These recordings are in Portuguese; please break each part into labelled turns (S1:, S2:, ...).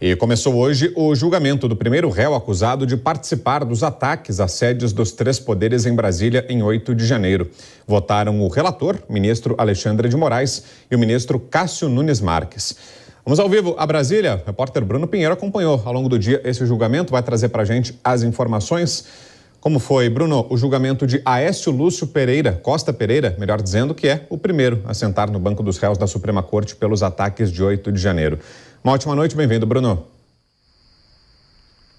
S1: E começou hoje o julgamento do primeiro réu acusado de participar dos ataques às sedes dos 3 poderes em Brasília em 8 de janeiro. Votaram o relator, ministro Alexandre de Moraes, e o ministro Cássio Nunes Marques. Vamos ao vivo a Brasília. O repórter Bruno Pinheiro acompanhou ao longo do dia esse julgamento, vai trazer para a gente as informações. Como foi, Bruno, o julgamento de Aécio Lúcio Costa Pereira, melhor dizendo, que é o primeiro a sentar no banco dos réus da Suprema Corte pelos ataques de 8 de janeiro. Uma ótima noite, bem-vindo, Bruno.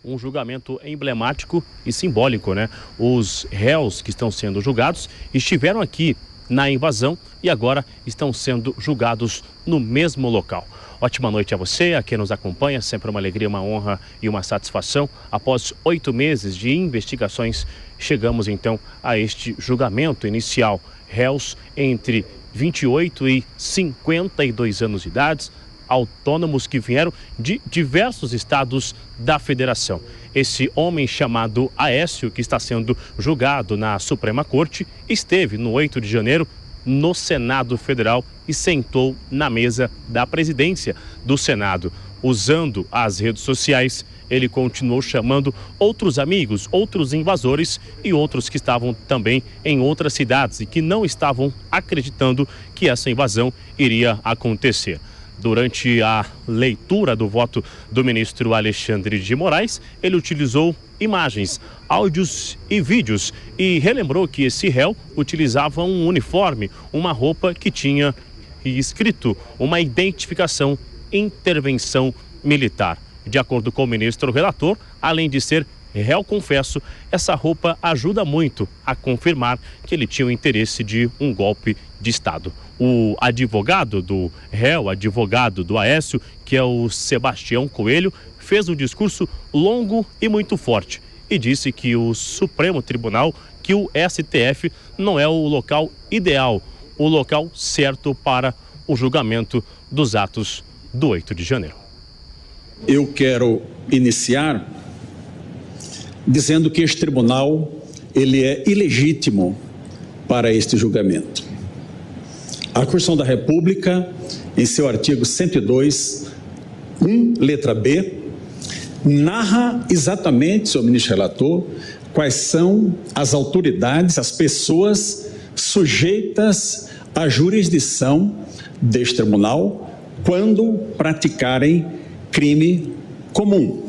S2: Um julgamento emblemático e simbólico, né? Os réus que estão sendo julgados estiveram aqui na invasão e agora estão sendo julgados no mesmo local. Ótima noite a você, a quem nos acompanha, sempre uma alegria, uma honra e uma satisfação. Após 8 meses de investigações, chegamos então a este julgamento inicial. Réus entre 28 e 52 anos de idade, autônomos que vieram de diversos estados da federação. Esse homem chamado Aécio, que está sendo julgado na Suprema Corte, esteve no 8 de janeiro no Senado Federal e sentou na mesa da presidência do Senado. Usando as redes sociais, ele continuou chamando outros amigos, outros invasores e outros que estavam também em outras cidades e que não estavam acreditando que essa invasão iria acontecer. Durante a leitura do voto do ministro Alexandre de Moraes, ele utilizou imagens, áudios e vídeos e relembrou que esse réu utilizava um uniforme, uma roupa que tinha escrito uma identificação intervenção militar. De acordo com o ministro relator, além de ser réu confesso, essa roupa ajuda muito a confirmar que ele tinha o interesse de um golpe de Estado. O advogado do réu, advogado do Aécio, que é o Sebastião Coelho, fez um discurso longo e muito forte e disse que o Supremo Tribunal, que o STF não é o local ideal, o local certo para o julgamento dos atos do 8 de janeiro.
S3: Eu quero iniciar dizendo que este tribunal ele é ilegítimo para este julgamento. A Constituição da República, em seu artigo 102, 1, letra B, narra exatamente, senhor ministro relator, quais são as autoridades, as pessoas sujeitas à jurisdição deste tribunal quando praticarem crime comum.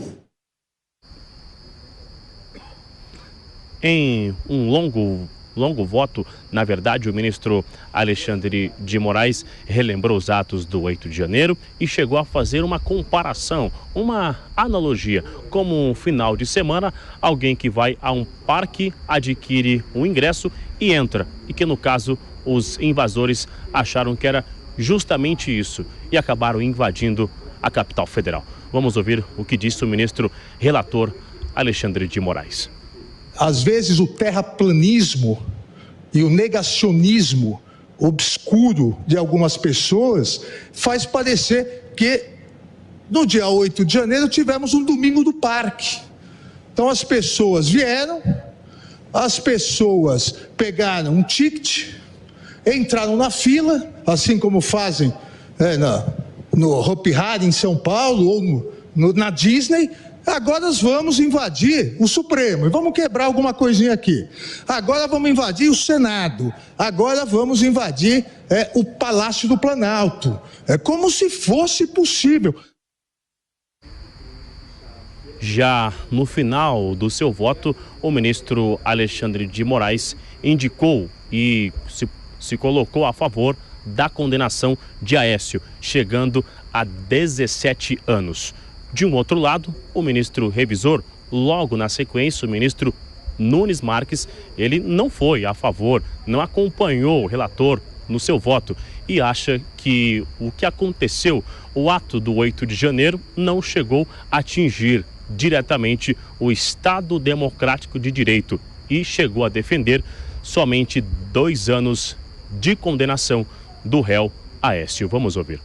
S2: Em um longo voto, na verdade, o ministro Alexandre de Moraes relembrou os atos do 8 de janeiro e chegou a fazer uma comparação, uma analogia, como um final de semana, alguém que vai a um parque, adquire um ingresso e entra, e que no caso os invasores acharam que era justamente isso e acabaram invadindo a capital federal. Vamos ouvir o que disse o ministro relator Alexandre de Moraes.
S4: Às vezes o terraplanismo e o negacionismo obscuro de algumas pessoas faz parecer que no dia 8 de janeiro tivemos um domingo do parque. Então as pessoas vieram, as pessoas pegaram um ticket, entraram na fila, assim como fazem no Hopi Hari em São Paulo ou na Disney. Agora nós vamos invadir o Supremo e vamos quebrar alguma coisinha aqui. Agora vamos invadir o Senado. Agora vamos invadir o Palácio do Planalto. É como se fosse possível.
S2: Já no final do seu voto, o ministro Alexandre de Moraes indicou e se colocou a favor da condenação de Aécio, chegando a 17 anos. De um outro lado, o ministro revisor, logo na sequência, o ministro Nunes Marques, ele não foi a favor, não acompanhou o relator no seu voto e acha que o que aconteceu, o ato do 8 de janeiro, não chegou a atingir diretamente o Estado Democrático de Direito e chegou a defender somente 2 anos de condenação do réu Aécio. Vamos ouvir.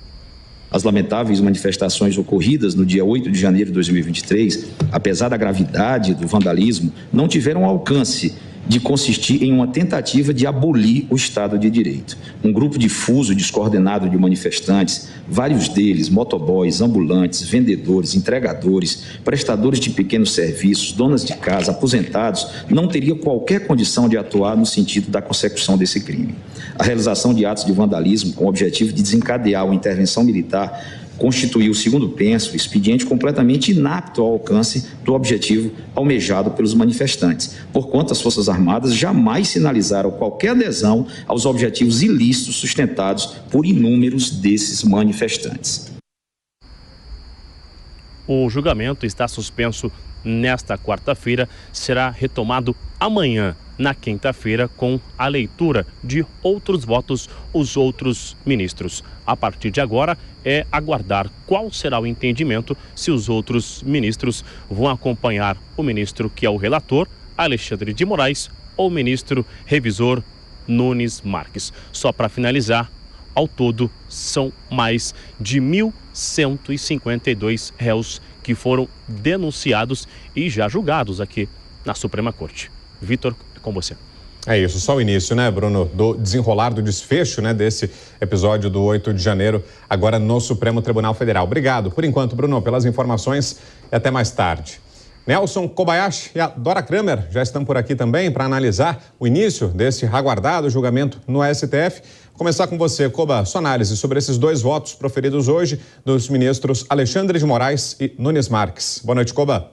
S5: As lamentáveis manifestações ocorridas no dia 8 de janeiro de 2023, apesar da gravidade do vandalismo, não tiveram alcance de consistir em uma tentativa de abolir o Estado de Direito. Um grupo difuso e descoordenado de manifestantes, vários deles motoboys, ambulantes, vendedores, entregadores, prestadores de pequenos serviços, donas de casa, aposentados, não teria qualquer condição de atuar no sentido da consecução desse crime. A realização de atos de vandalismo com o objetivo de desencadear uma intervenção militar constituiu, segundo penso, expediente completamente inapto ao alcance do objetivo almejado pelos manifestantes, porquanto as Forças Armadas jamais sinalizaram qualquer adesão aos objetivos ilícitos sustentados por inúmeros desses manifestantes.
S2: O julgamento está suspenso nesta quarta-feira, será retomado amanhã, na quinta-feira, com a leitura de outros votos, os outros ministros. A partir de agora, é aguardar qual será o entendimento, se os outros ministros vão acompanhar o ministro que é o relator, Alexandre de Moraes, ou o ministro revisor, Nunes Marques. Só para finalizar, ao todo, são mais de 1.152 réus que foram denunciados e já julgados aqui na Suprema Corte. Vitor, é com você.
S1: É isso, só o início, né, Bruno, do desenrolar do desfecho, né, desse episódio do 8 de janeiro, agora no Supremo Tribunal Federal. Obrigado, por enquanto, Bruno, pelas informações e até mais tarde. Nelson Kobayashi e a Dora Kramer já estão por aqui também para analisar o início desse aguardado julgamento no STF. Vou começar com você, Koba, sua análise sobre esses dois votos proferidos hoje dos ministros Alexandre de Moraes e Nunes Marques. Boa noite, Koba.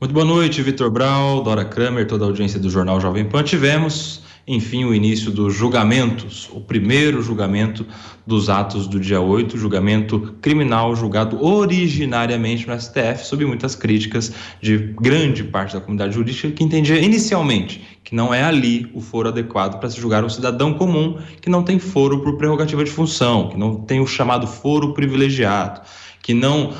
S6: Muito boa noite, Vitor Brau, Dora Kramer, toda a audiência do Jornal Jovem Pan. Tivemos, enfim, o início dos julgamentos, o primeiro julgamento dos atos do dia 8, julgamento criminal julgado originariamente no STF, sob muitas críticas de grande parte da comunidade jurídica que entendia inicialmente que não é ali o foro adequado para se julgar um cidadão comum que não tem foro por prerrogativa de função, que não tem o chamado foro privilegiado, que não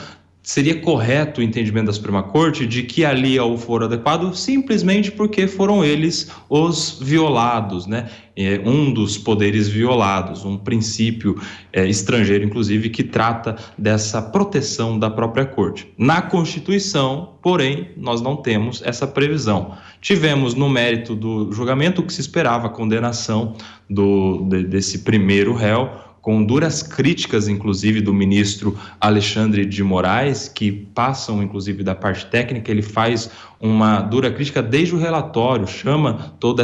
S6: seria correto o entendimento da Suprema Corte de que ali é o foro adequado simplesmente porque foram eles os violados, né? Um dos poderes violados, um princípio estrangeiro, inclusive, que trata dessa proteção da própria Corte. Na Constituição, porém, nós não temos essa previsão. Tivemos no mérito do julgamento o que se esperava, a condenação desse primeiro réu, com duras críticas, inclusive, do ministro Alexandre de Moraes, que passam, inclusive, da parte técnica. Ele faz uma dura crítica desde o relatório, chama todo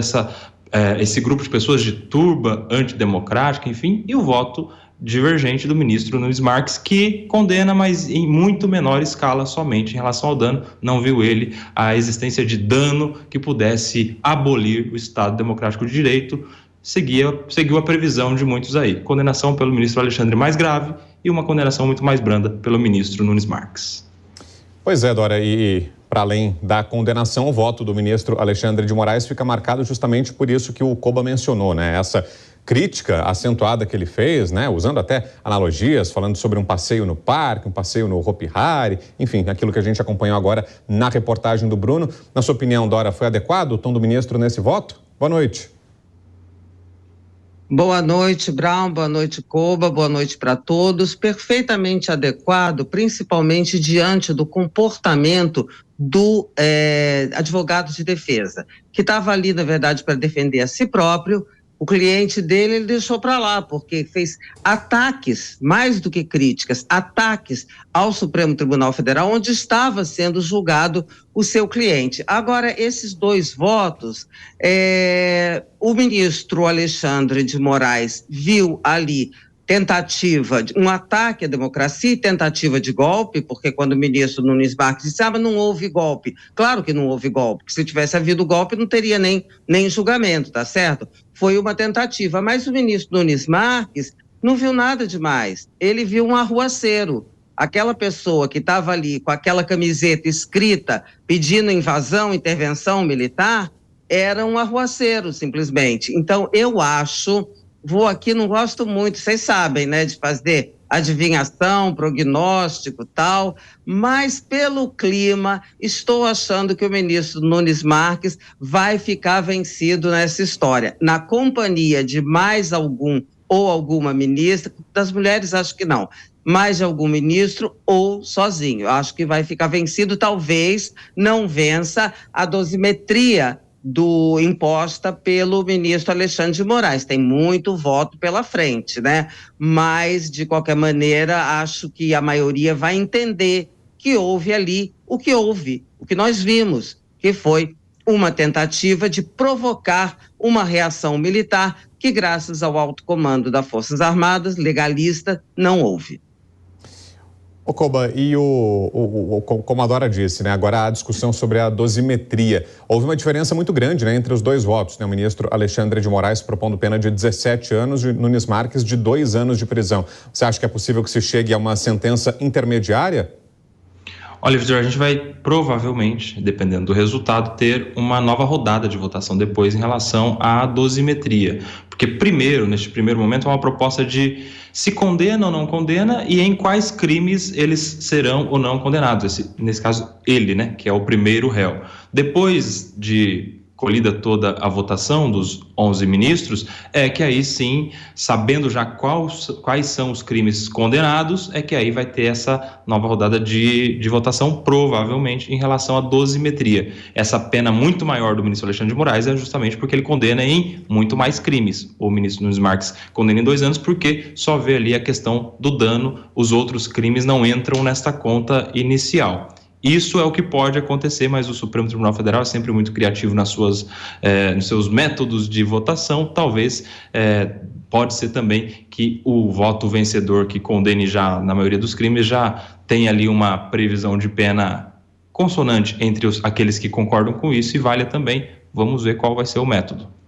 S6: esse grupo de pessoas de turba antidemocrática, enfim, e o voto divergente do ministro Nunes Marques, que condena, mas em muito menor escala somente em relação ao dano. Não viu ele a existência de dano que pudesse abolir o Estado Democrático de Direito. Seguiu a previsão de muitos aí. Condenação pelo ministro Alexandre mais grave e uma condenação muito mais branda pelo ministro Nunes Marques.
S1: Pois é, Dora, e para além da condenação, o voto do ministro Alexandre de Moraes fica marcado justamente por isso que o Koba mencionou, né? Essa crítica acentuada que ele fez, né? Usando até analogias, falando sobre um passeio no parque, um passeio no Hopi Hari, enfim, aquilo que a gente acompanhou agora na reportagem do Bruno. Na sua opinião, Dora, foi adequado o tom do ministro nesse voto? Boa noite.
S7: Boa noite, Brown, boa noite, Koba, boa noite para todos. Perfeitamente adequado, principalmente diante do comportamento do advogado de defesa, que estava ali, na verdade, para defender a si próprio. O cliente dele, ele deixou para lá, porque fez ataques, mais do que críticas, ataques ao Supremo Tribunal Federal, onde estava sendo julgado o seu cliente. Agora, esses dois votos, o ministro Alexandre de Moraes viu ali tentativa, um ataque à democracia e tentativa de golpe, porque quando o ministro Nunes Marques disse, não houve golpe. Claro que não houve golpe, porque se tivesse havido golpe não teria nem julgamento, tá certo? Foi uma tentativa, mas o ministro Nunes Marques não viu nada demais. Ele viu um arruaceiro. Aquela pessoa que estava ali com aquela camiseta escrita pedindo invasão, intervenção militar, era um arruaceiro, simplesmente. Então, eu acho... Vou aqui, não gosto muito, vocês sabem, né, de fazer adivinhação, prognóstico e tal, mas pelo clima, estou achando que o ministro Nunes Marques vai ficar vencido nessa história. Na companhia de mais algum ou alguma ministra, das mulheres acho que não, mais de algum ministro ou sozinho. Acho que vai ficar vencido, talvez não vença a dosimetria imposta pelo ministro Alexandre de Moraes. Tem muito voto pela frente, né? Mas, de qualquer maneira, acho que a maioria vai entender que houve ali o que nós vimos, que foi uma tentativa de provocar uma reação militar que, graças ao alto comando das Forças Armadas, legalista, não houve.
S1: Ô Koba, e como a Dora disse, né, agora a discussão sobre a dosimetria. Houve uma diferença muito grande, né, entre os dois votos, né, o ministro Alexandre de Moraes propondo pena de 17 anos e Nunes Marques de 2 anos de prisão. Você acha que é possível que se chegue a uma sentença intermediária?
S6: Olha, Vitor, a gente vai provavelmente, dependendo do resultado, ter uma nova rodada de votação depois em relação à dosimetria. Porque neste primeiro momento, é uma proposta de se condena ou não condena e em quais crimes eles serão ou não condenados. Nesse caso, ele, né, que é o primeiro réu. Depois de colhida toda a votação dos 11 ministros, é que aí sim, sabendo já quais são os crimes condenados, é que aí vai ter essa nova rodada de votação, provavelmente, em relação à dosimetria. Essa pena muito maior do ministro Alexandre de Moraes é justamente porque ele condena em muito mais crimes. O ministro Nunes Marques condena em 2 anos porque só vê ali a questão do dano, os outros crimes não entram nesta conta inicial. Isso é o que pode acontecer, mas o Supremo Tribunal Federal é sempre muito criativo nos seus métodos de votação. Talvez pode ser também que o voto vencedor que condene já na maioria dos crimes já tenha ali uma previsão de pena consonante entre aqueles que concordam com isso e valha também. Vamos ver qual vai ser o método.